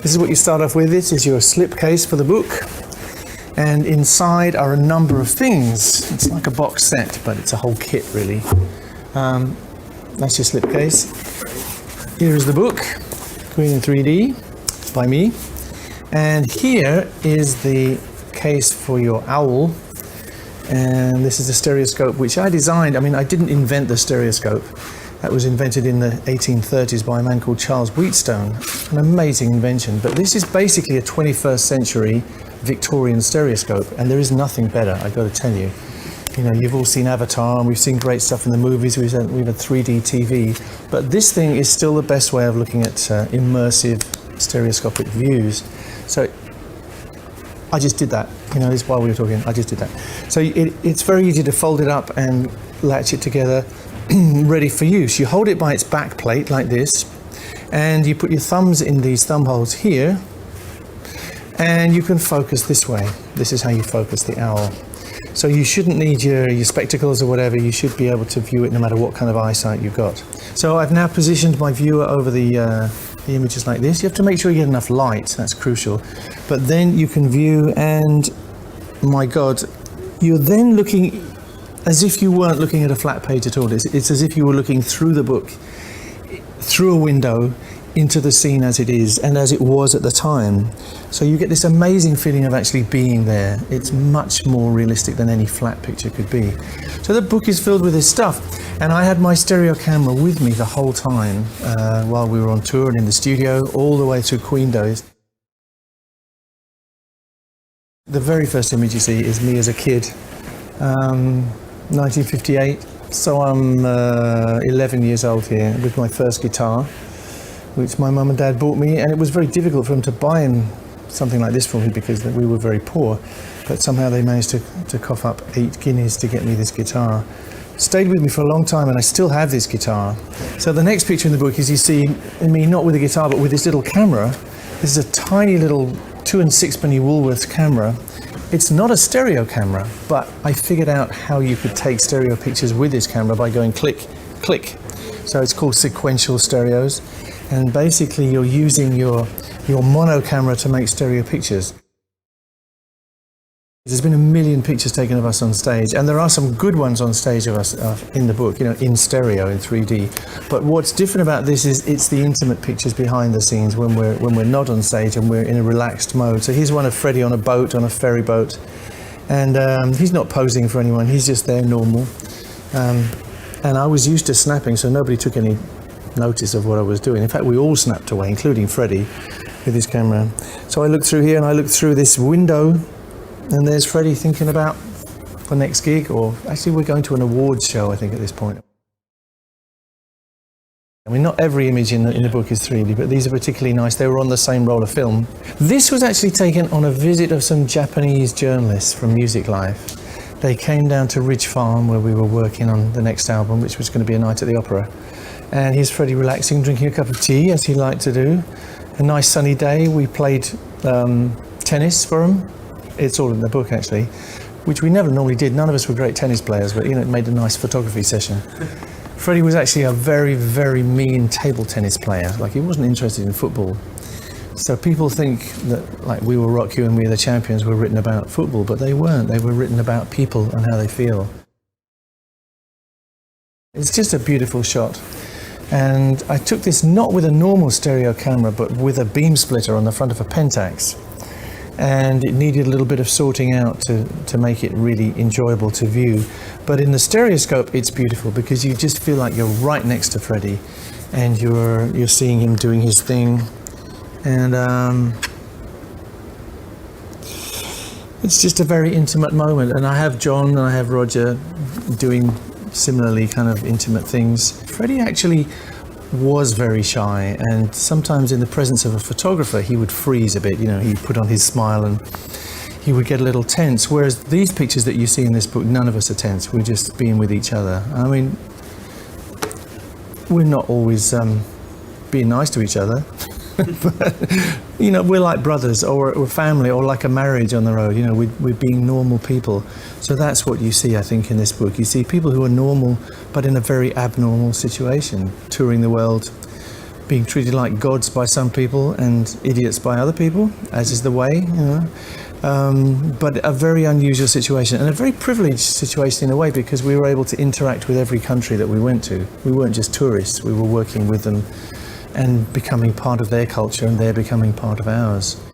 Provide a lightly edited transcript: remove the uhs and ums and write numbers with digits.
This is what you start off with. This is your slipcase for the book. And inside are a number of things. It's like a box set, but it's a whole kit, really. That's your slipcase. Here is the book, Queen in 3D, by me. And here is the case for your owl. And this is the stereoscope, which I designed. I mean, I didn't invent the stereoscope. That was invented in the 1830s by a man called Charles Wheatstone. An amazing invention. But this is basically a 21st century Victorian stereoscope, and there is nothing better, I've got to tell you. You know, you've all seen Avatar, and we've seen great stuff in the movies, we've had 3D TV, but this thing is still the best way of looking at immersive stereoscopic views. So I just did that, you know, this while we were talking, I just did that. So it's very easy to fold it up and latch it together, ready for use. You hold it by its back plate like this, and you put your thumbs in these thumb holes here, and you can focus this way. This is how you focus the owl. So you shouldn't need your spectacles or whatever. You should be able to view it no matter what kind of eyesight you've got. So I've now positioned my viewer over the images like this. You have to make sure you get enough light, that's crucial. But then you can view, and my God, you're then looking as if you weren't looking at a flat page at all. It's as if you were looking through the book, through a window, into the scene as it is and as it was at the time. So you get this amazing feeling of actually being there. It's much more realistic than any flat picture could be. So the book is filled with this stuff, and I had my stereo camera with me the whole time while we were on tour and in the studio, all the way through Queen days. The very first image you see is me as a kid, 1958. So I'm 11 years old here with my first guitar, which my mum and dad bought me, and it was very difficult for them to buy something like this for me because we were very poor, but somehow they managed to cough up 8 guineas to get me this guitar. Stayed with me for a long time, and I still have this guitar. So the next picture in the book is you see me not with a guitar but with this little camera. This is a tiny little 2 and 6penny Woolworths camera. It's not a stereo camera, but I figured out how you could take stereo pictures with this camera by going click, click. So it's called sequential stereos. And basically you're using your mono camera to make stereo pictures. There's been 1 million pictures taken of us on stage, and there are some good ones on stage of us in the book, you know, in stereo, in 3D. But what's different about this is it's the intimate pictures behind the scenes when we're not on stage and we're in a relaxed mode. So here's one of Freddie on a boat, on a ferry boat, and he's not posing for anyone, he's just there normal. And I was used to snapping, so nobody took any notice of what I was doing. In fact, we all snapped away, including Freddie with his camera. So I looked through here and I looked through this window, and there's Freddie thinking about the next gig, or actually we're going to an awards show, I think, at this point. I mean, not every image in the book is 3D, but these are particularly nice. They were on the same roll of film. This was actually taken on a visit of some Japanese journalists from Music Life. They came down to Ridge Farm, where we were working on the next album, which was going to be a night at the opera. And here's Freddie relaxing, drinking a cup of tea, as he liked to do. A nice sunny day. We played tennis for him. It's all in the book, actually, which we never normally did. None of us were great tennis players, but, you know, it made a nice photography session. Freddie was actually a very, very mean table tennis player. Like, he wasn't interested in football. So people think that, like, We Will Rock You and We Are the Champions were written about football, but they weren't. They were written about people and how they feel. It's just a beautiful shot. And I took this not with a normal stereo camera, but with a beam splitter on the front of a Pentax. And it needed a little bit of sorting out to make it really enjoyable to view. But in the stereoscope, it's beautiful because you just feel like you're right next to Freddie, and you're seeing him doing his thing. And it's just a very intimate moment. And I have John and I have Roger doing similarly kind of intimate things. Freddie actually was very shy, and sometimes in the presence of a photographer he would freeze a bit, you know, he'd put on his smile and he would get a little tense, whereas these pictures that you see in this book, none of us are tense, we're just being with each other. I mean, we're not always being nice to each other, but, you know, we're like brothers, or we're family, or like a marriage on the road, you know, we're being normal people. So that's what you see, I think, in this book. You see people who are normal, but in a very abnormal situation, touring the world, being treated like gods by some people and idiots by other people, as is the way, you know. But a very unusual situation and a very privileged situation in a way, because we were able to interact with every country that we went to. We weren't just tourists, we were working with them and becoming part of their culture, and they're becoming part of ours.